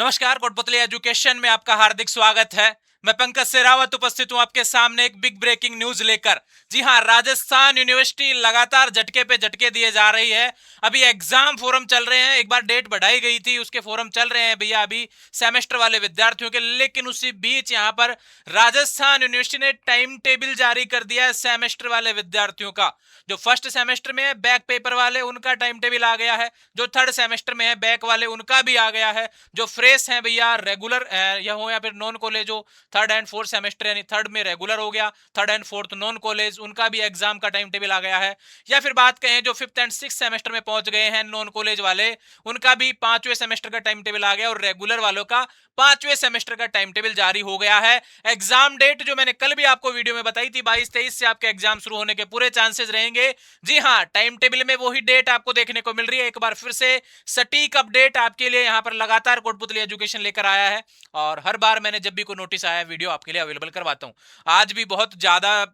नमस्कार, कोटपुतली एजुकेशन में आपका हार्दिक स्वागत है। मैं पंकज सेरावत उपस्थित हूं आपके सामने एक बिग ब्रेकिंग न्यूज लेकर। जी हां, राजस्थान यूनिवर्सिटी लगातार झटके पे झटके दिए जा रही है। अभी एग्जाम फोरम चल रहे हैं, एक बार डेट बढ़ाई गई थी, उसके फोरम चल रहे हैं भैया अभी सेमेस्टर वाले विद्यार्थियों के। लेकिन उसी बीच यहां पर राजस्थान यूनिवर्सिटी ने टाइम टेबल जारी कर दिया है सेमेस्टर वाले विद्यार्थियों का। जो फर्स्ट सेमेस्टर में है बैक पेपर वाले, उनका टाइम टेबल आ गया है। जो थर्ड सेमेस्टर में है बैक वाले, उनका भी आ गया है। जो फ्रेश हैं भैया, रेगुलर या हो या फिर नॉन कॉलेज हो, थर्ड एंड फोर्थ सेमेस्टर यानी थर्ड में रेगुलर हो गया, third and fourth non college, उनका भी एग्जाम का टाइम टेबल आ गया है। या फिर बात कहें जो फिफ्थ एंड सिक्स सेमेस्टर में पहुंच गए हैं नॉन कॉलेज वाले, उनका भी पांचवें सेमेस्टर का टाइम टेबल आ गया और रेगुलर वालों का पांचवें सेमेस्टर का टाइम टेबल जारी हो गया है। एग्जाम डेट जो मैंने कल भी आपको वीडियो में बताई थी, 22-23 से आपके एग्जाम शुरू होने के पूरे चांसेस रहेंगे। जी हां, टाइम टेबल में वही डेट आपको देखने को मिल रही है। एक बार फिर से सटीक अपडेट आपके लिए यहां पर लगातार कोटपुतली एजुकेशन लेकर आया है। और हर बार मैंने जब भी कोई नोटिस आया वीडियो आपके लिए अवेलेबल करवाता हूं। आज भी बहुत ज्यादा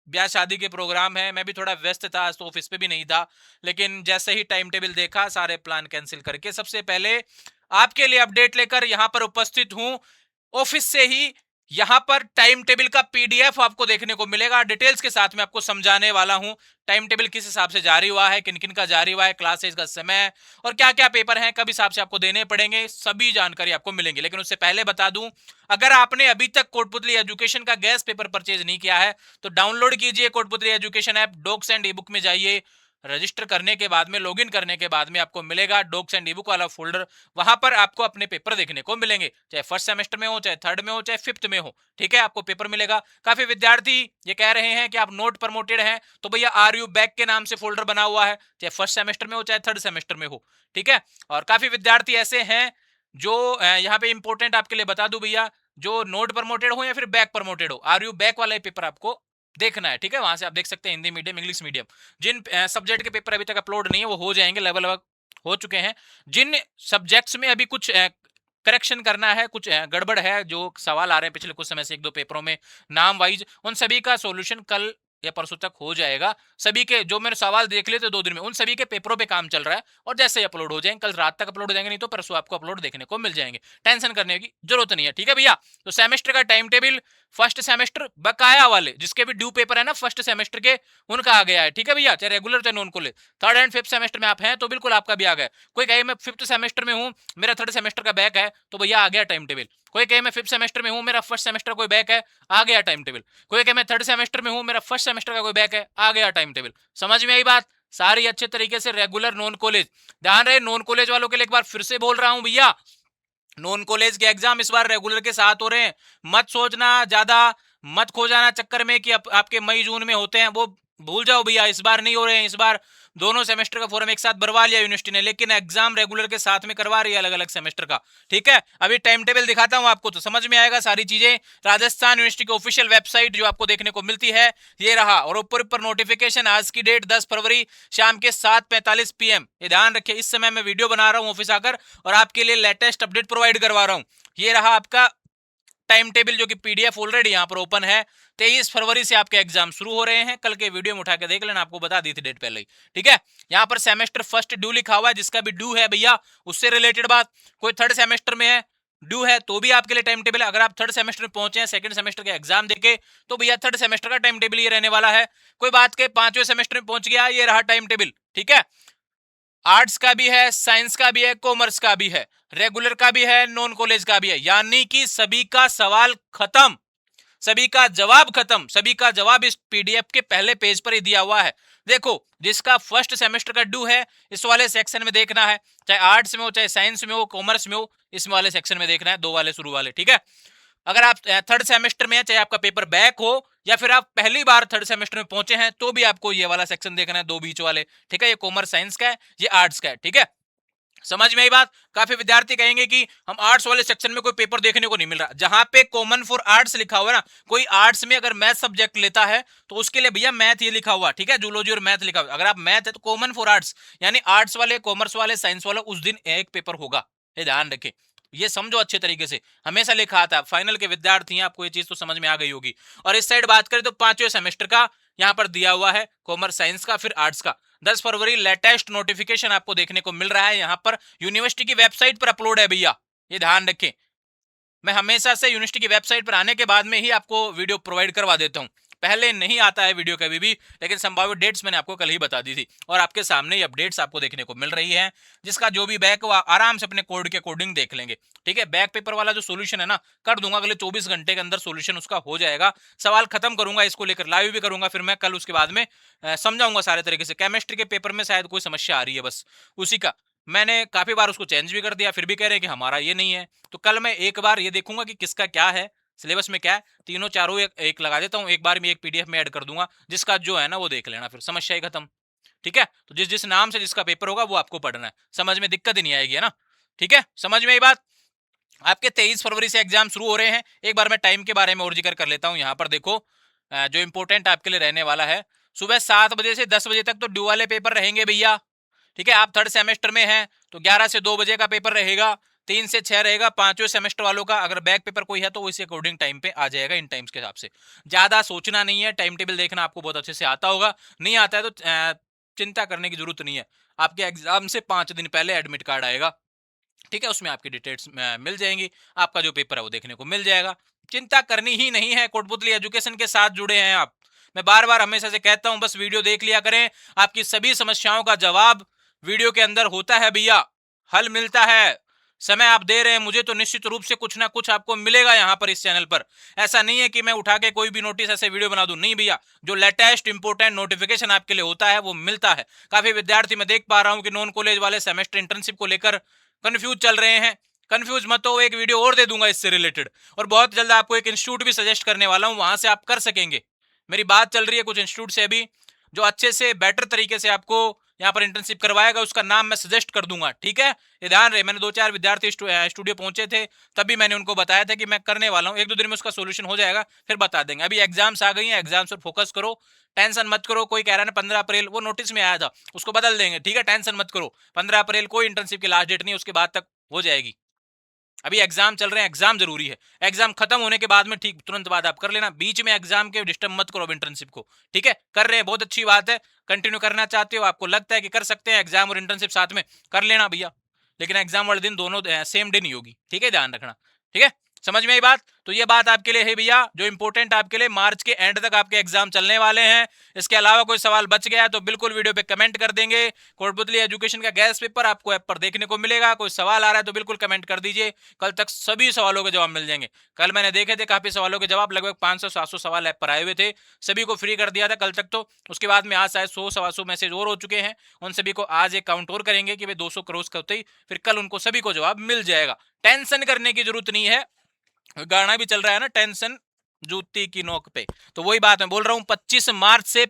ब्याह शादी के प्रोग्राम है, मैं भी थोड़ा व्यस्त था, आज तो ऑफिस पे भी नहीं था। लेकिन जैसे ही टाइम टेबल देखा, सारे प्लान कैंसिल करके सबसे पहले आपके लिए अपडेट लेकर यहां पर उपस्थित हूं ऑफिस से ही। यहां पर टाइम टेबल का पीडीएफ आपको देखने को मिलेगा, डिटेल्स के साथ में आपको समझाने वाला हूं। टाइम टेबल किस हिसाब से जारी हुआ है, किन किन का जारी हुआ है, क्लासेस का समय और क्या क्या पेपर हैं, कब हिसाब से आपको देने पड़ेंगे, सभी जानकारी आपको मिलेंगी। लेकिन उससे पहले बता दूं, अगर आपने अभी तक कोटपुतली एजुकेशन का गैस पेपर परचेज नहीं किया है तो डाउनलोड कीजिए Kotputli education app. Docs and e book में जाइए, रजिस्टर करने के बाद में, लॉगिन करने के बाद में आपको मिलेगा डॉक्स एंड ई बुक वाला फोल्डर। वहां पर आपको अपने पेपर देखने को मिलेंगे, चाहे फर्स्ट सेमेस्टर में हो, चाहे थर्ड में हो, चाहे फिफ्थ में हो। ठीक है, आपको पेपर मिलेगा। काफी विद्यार्थी ये कह रहे हैं कि आप नोट प्रमोटेड हैं, तो भैया आर यू बैक के नाम से फोल्डर बना हुआ है, चाहे फर्स्ट सेमेस्टर में हो, चाहे थर्ड सेमेस्टर में हो। ठीक है, और काफी विद्यार्थी ऐसे हैं जो यहाँ पे इंपॉर्टेंट आपके लिए बता दूं भैया, जो नोट प्रमोटेड हो या फिर बैक प्रमोटेड हो, आर यू बैक वाला पेपर आपको देखना है। ठीक है, वहां से आप देख सकते हैं हिंदी मीडियम, इंग्लिश मीडियम। जिन सब्जेक्ट के पेपर अभी तक अपलोड नहीं है वो हो जाएंगे, लेवल हो चुके हैं। जिन सब्जेक्ट्स में अभी कुछ करेक्शन करना है, कुछ गड़बड़ है, जो सवाल आ रहे हैं पिछले कुछ समय से एक दो पेपरों में नाम वाइज, उन सभी का सॉल्यूशन कल या परसों तक हो जाएगा। सभी के जो मैंने सवाल देख लिए थे 2 दिन में, उन सभी के पेपरों पे काम चल रहा है और जैसे ही अपलोड हो जाएंगे, कल रात तक अपलोड हो जाएंगे, नहीं तो परसों आपको अपलोड देखने को मिल जाएंगे। टेंशन करने की जरूरत नहीं है। ठीक है भैया, तो सेमेस्टर का टाइम टेबल फर्स्ट सेमेस्टर बकाया वाले जिसके भी ड्यू पेपर है ना फर्स्ट सेमेस्टर के, उनका आ गया है। ठीक है भैया, चाहे रेगुलर चाहे non college. Third and fifth semester में आप हैं तो बिल्कुल आपका भी आ गया। कोई कहे मैं फिफ्थ सेमेस्टर में हूं, मेरा थर्ड सेमेस्टर का बैक है, तो भैया आ गया टाइम टेबल। कोई कहे मैं फिफ्थ सेमेस्टर में हूं, मेरा फर्स्ट सेमेस्टर कोई बैक है, आ गया टाइम टेबल। कोई कहे मैं थर्ड सेमेस्टर में हूं, मेरा फर्स्ट सेमेस्टर का कोई बैक है, आ गया टाइम टेबल। समझ में आई बात? सारी अच्छे तरीके से रेगुलर नॉन कॉलेज। ध्यान रहे, नॉन कॉलेज वालों के लिए एक बार फिर से बोल रहा हूं भैया, नॉन कॉलेज के एग्जाम इस बार रेगुलर के साथ हो रहे हैं। मत सोचना ज्यादा, मत खो जाना चक्कर में कि आपके मई जून में होते हैं, वो भूल जाओ भैया, इस बार नहीं हो रहे हैं। इस बार दोनों सेमेस्टर का फॉर्म एक साथ भरवा लिया यूनिवर्सिटी ने, लेकिन एग्जाम रेगुलर के साथ में करवा रही है अलग अलग सेमेस्टर का। ठीक है, अभी टाइम टेबल दिखाता हूं आपको तो समझ में आएगा सारी चीजें। राजस्थान यूनिवर्सिटी की ऑफिशियल वेबसाइट जो आपको देखने को मिलती है, ये रहा। और ऊपर ऊपर नोटिफिकेशन, आज की डेट 10 फरवरी शाम के 7:45 PM। ये ध्यान रखिए, इस समय मैं वीडियो बना रहा हूं ऑफिस आकर और आपके लिए लेटेस्ट अपडेट प्रोवाइड करवा रहा हूं। ये रहा आपका टाइम टेबल जो कि पीडीएफ ऑलरेडी यहां पर ओपन है। 23 फरवरी से आपके एग्जाम शुरू हो रहे हैं। कल के वीडियो में उठा के देख लेना, आपको बता दी थी डेट पहले ही। ठीक है, यहां पर सेमेस्टर फर्स्ट ड्यू लिखा हुआ है, जिसका भी ड्यू है भैया उससे रिलेटेड बात। कोई थर्ड सेमेस्टर में है, ड्यू है, तो भी आपके लिए टाइम टेबल है। अगर आप थर्ड सेमेस्टर में पहुंचे हैं सेकंड सेमेस्टर के एग्जाम देके, तो भैया थर्ड सेमेस्टर का टाइम टेबल ये रहने वाला है। कोई बात के पांचवें सेमेस्टर में पहुंच गया, ये रहा टाइम टेबल। ठीक है, आर्ट्स का भी है, साइंस का भी है, कॉमर्स का भी है, रेगुलर का भी है, नॉन कॉलेज का भी है। यानी कि सभी का सवाल खत्म, सभी का जवाब खत्म, सभी का जवाब इस पीडीएफ के पहले पेज पर ही दिया हुआ है। देखो, जिसका फर्स्ट सेमेस्टर का ड्यू है इस वाले सेक्शन में देखना है, चाहे आर्ट्स में हो, चाहे साइंस में हो, कॉमर्स में हो, इस वाले सेक्शन में देखना है, दो वाले शुरू वाले। ठीक है, अगर आप थर्ड सेमेस्टर में है, चाहे आपका पेपर बैक हो या फिर आप पहली बार थर्ड सेमेस्टर में पहुंचे हैं, तो भी आपको ये वाला सेक्शन देखना है, दो बीच वाले। ठीक है, ये कॉमर्स साइंस का है, ये आर्ट्स का है। ठीक है, समझ में आई बात? काफी विद्यार्थी कहेंगे कि हम आर्ट्स वाले सेक्शन में कोई पेपर देखने को नहीं मिल रहा। जहां पे कॉमन फॉर आर्ट्स लिखा हुआ है ना, कोई आर्ट्स में अगर मैथ सब्जेक्ट लेता है तो उसके लिए भैया मैथ ये लिखा हुआ। ठीक है, जूलॉजी और मैथ लिखा हुआ। अगर आप मैथ है तो कॉमन फॉर आर्ट्स, यानी आर्ट्स वाले, कॉमर्स वाले, साइंस वाले, उस दिन एक पेपर होगा। ये ध्यान रखें, ये समझो अच्छे तरीके से, हमेशा लिखा आता है। फाइनल के विद्यार्थी हैं, आपको ये चीज तो समझ में आ गई होगी। और इस साइड बात करें तो पांचवें सेमेस्टर का यहां पर दिया हुआ है, कॉमर्स साइंस का, फिर आर्ट्स का। 10 फरवरी लेटेस्ट नोटिफिकेशन आपको देखने को मिल रहा है, यहां पर यूनिवर्सिटी की वेबसाइट पर अपलोड है भैया। ये ध्यान रखें। मैं हमेशा से यूनिवर्सिटी की वेबसाइट पर आने के बाद में ही आपको वीडियो प्रोवाइड करवा देता हूँ, पहले नहीं आता है वीडियो कभी भी। लेकिन संभावित डेट्स मैंने आपको कल ही बता दी थी और आपके सामने ये अपडेट्स आपको देखने को मिल रही है, जिसका जो भी बैक वो आराम से अपने कोड के अकॉर्डिंग देख लेंगे। ठीक है, बैक पेपर वाला जो सोल्यूशन है ना, कर दूंगा अगले 24 घंटे के अंदर, सोल्यूशन उसका हो जाएगा। सवाल खत्म करूंगा, इसको लेकर लाइव भी करूंगा, फिर मैं कल उसके बाद में समझाऊंगा सारे तरीके से। केमिस्ट्री के पेपर में शायद कोई समस्या आ रही है, बस उसी का मैंने काफी बार उसको चेंज भी कर दिया, फिर भी कह रहे हैं कि हमारा ये नहीं है। तो कल मैं एक बार ये देखूंगा कि किसका क्या है, सिलेबस में क्या है, तीनों चारों एक लगा देता हूँ, एक बार में एक पीडीएफ में ऐड कर दूंगा, जिसका जो है ना वो देख लेना, फिर समस्या ही खत्म। ठीक है, तो जिस जिस नाम से जिसका पेपर होगा वो आपको पढ़ना है, समझ में दिक्कत ही नहीं आएगी, है ना। ठीक है, समझ में ये बात। आपके 23 फरवरी से एग्जाम शुरू हो रहे हैं। एक बार मैं टाइम के बारे में और जिक्र कर लेता हूँ। यहाँ पर देखो जो इंपॉर्टेंट आपके लिए रहने वाला है, सुबह 7 बजे से 10 बजे तक तो ड्यू वाले पेपर रहेंगे भैया। ठीक है, आप थर्ड सेमेस्टर में हैं तो 11 से 2 बजे का पेपर रहेगा, 3 से 6 रहेगा पांचवें सेमेस्टर वालों का। अगर बैक पेपर कोई है तो इसी अकॉर्डिंग टाइम पे आ जाएगा, इन टाइम्स के हिसाब से। ज्यादा सोचना नहीं है, टाइम टेबल देखना आपको बहुत अच्छे से आता होगा, नहीं आता है तो चिंता करने की जरूरत नहीं है। आपके एग्जाम से 5 दिन पहले एडमिट कार्ड आएगा, ठीक है, उसमें आपकी डिटेल्स मिल जाएंगी, आपका जो पेपर है वो देखने को मिल जाएगा। चिंता करनी ही नहीं है, कोटपुतली एजुकेशन के साथ जुड़े हैं आप। मैं बार बार हमेशा से कहता हूं, बस वीडियो देख लिया करें, आपकी सभी समस्याओं का जवाब वीडियो के अंदर होता है भैया, हल मिलता है। समय आप दे रहे हैं मुझे तो निश्चित रूप से कुछ ना कुछ आपको मिलेगा यहाँ पर इस चैनल पर। ऐसा नहीं है कि मैं उठा के कोई भी नोटिस ऐसे वीडियो बना दूं, नहीं भैया, जो लेटेस्ट इंपोर्टेंट नोटिफिकेशन आपके लिए होता है वो मिलता है। काफी विद्यार्थी मैं देख पा रहा हूँ कि नॉन कॉलेज वाले सेमेस्टर इंटर्नशिप को लेकर कंफ्यूज चल रहे हैं। कंफ्यूज मत हो, एक वीडियो और दे दूंगा इससे रिलेटेड, और बहुत जल्द आपको एक इंस्टीट्यूट भी सजेस्ट करने वाला हूं, वहां से आप कर सकेंगे। मेरी बात चल रही है कुछ इंस्टीट्यूट से अभी, जो अच्छे से बेटर तरीके से आपको यहाँ पर इंटर्नशिप करवाएगा, उसका नाम मैं सजेस्ट कर दूंगा। ठीक है, ये ध्यान रहे, मैंने 2-4 विद्यार्थी स्टूडियो पहुंचे थे, तभी मैंने उनको बताया था कि मैं करने वाला हूँ, 1-2 दिन में उसका सोल्यूशन हो जाएगा, फिर बता देंगे। अभी एग्जाम्स आ गई हैं, एग्जाम्स पर फोकस करो, टेंशन मत करो। कोई कह रहा है ना 15 अप्रैल, वो नोटिस में आया था, उसको बदल देंगे। ठीक है, टेंशन मत करो, 15 अप्रैल कोई इंटर्नशिप की लास्ट डेट नहीं, उसके बाद तक हो जाएगी। अभी एग्जाम चल रहे हैं, एग्जाम जरूरी है, एग्जाम खत्म होने के बाद में ठीक तुरंत बाद आप कर लेना, बीच में एग्जाम के डिस्टर्ब मत करो इंटर्नशिप को। ठीक है, कर रहे हैं, बहुत अच्छी बात है, कंटिन्यू करना चाहते हो, आपको लगता है कि कर सकते हैं एग्जाम और इंटर्नशिप साथ में, कर लेना भैया। लेकिन एग्जाम वाले दिन दोनों सेम डे नहीं होगी, ठीक है, ध्यान रखना। ठीक है, समझ में आई बात। तो ये बात आपके लिए है भैया, जो इंपॉर्टेंट आपके लिए, मार्च के एंड तक आपके एग्जाम चलने वाले हैं। इसके अलावा कोई सवाल बच गया है तो बिल्कुल वीडियो पे कमेंट कर देंगे। कोटपुतली एजुकेशन का गैस पेपर आपको ऐप पर देखने को मिलेगा, कोई सवाल आ रहा है तो बिल्कुल कमेंट कर दीजिए, कल तक सभी सवालों के जवाब मिल जाएंगे। कल मैंने देखे थे काफी सवालों के जवाब, लगभग 500-700 सवाल ऐप पर आए हुए थे, सभी को फ्री कर दिया था कल तक तो। उसके बाद में आज शायद 100-125 मैसेज और हो चुके हैं, उन सभी को आज एक काउंट और करेंगे कि वे 200 क्रॉस करते ही फिर कल उनको सभी को जवाब मिल जाएगा। टेंशन करने की जरूरत नहीं है, गाना भी चल रहा है ना, टेंशन जूती की नोक पे, तो वही बात मैं बोल रहा हूं, 25 मार्च से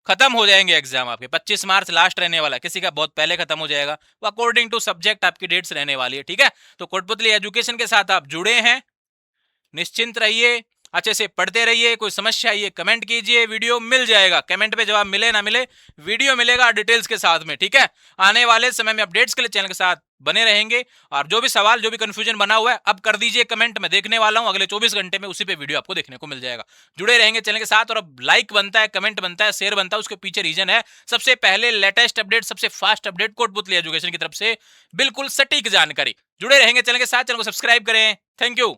खत्म हो जाएंगे एग्जाम आपके, 25 मार्च लास्ट रहने वाला है, किसी का बहुत पहले खत्म हो जाएगा, वो अकॉर्डिंग टू सब्जेक्ट आपकी डेट्स रहने वाली है। ठीक है, तो कोटपुतली एजुकेशन के साथ आप जुड़े हैं, निश्चिंत रहिए, अच्छे से पढ़ते रहिए। कोई समस्या है कमेंट कीजिए, वीडियो मिल जाएगा, कमेंट पे जवाब मिले ना मिले वीडियो मिलेगा डिटेल्स के साथ में। ठीक है, आने वाले समय में अपडेट्स के लिए चैनल के साथ बने रहेंगे, और जो भी सवाल जो भी कंफ्यूजन बना हुआ है अब कर दीजिए कमेंट, मैं देखने वाला हूं, अगले 24 घंटे में उसी पे वीडियो आपको देखने को मिल जाएगा। जुड़े रहेंगे चैनल के साथ, और अब लाइक बनता है, कमेंट बनता है, शेयर बनता है, उसके पीछे रीजन है, सबसे पहले लेटेस्ट अपडेट, सबसे फास्ट अपडेट कोटपुतली एजुकेशन की तरफ से बिल्कुल सटीक जानकारी। जुड़े रहेंगे चैनल के साथ, चैनल को सब्सक्राइब करें। Thank you.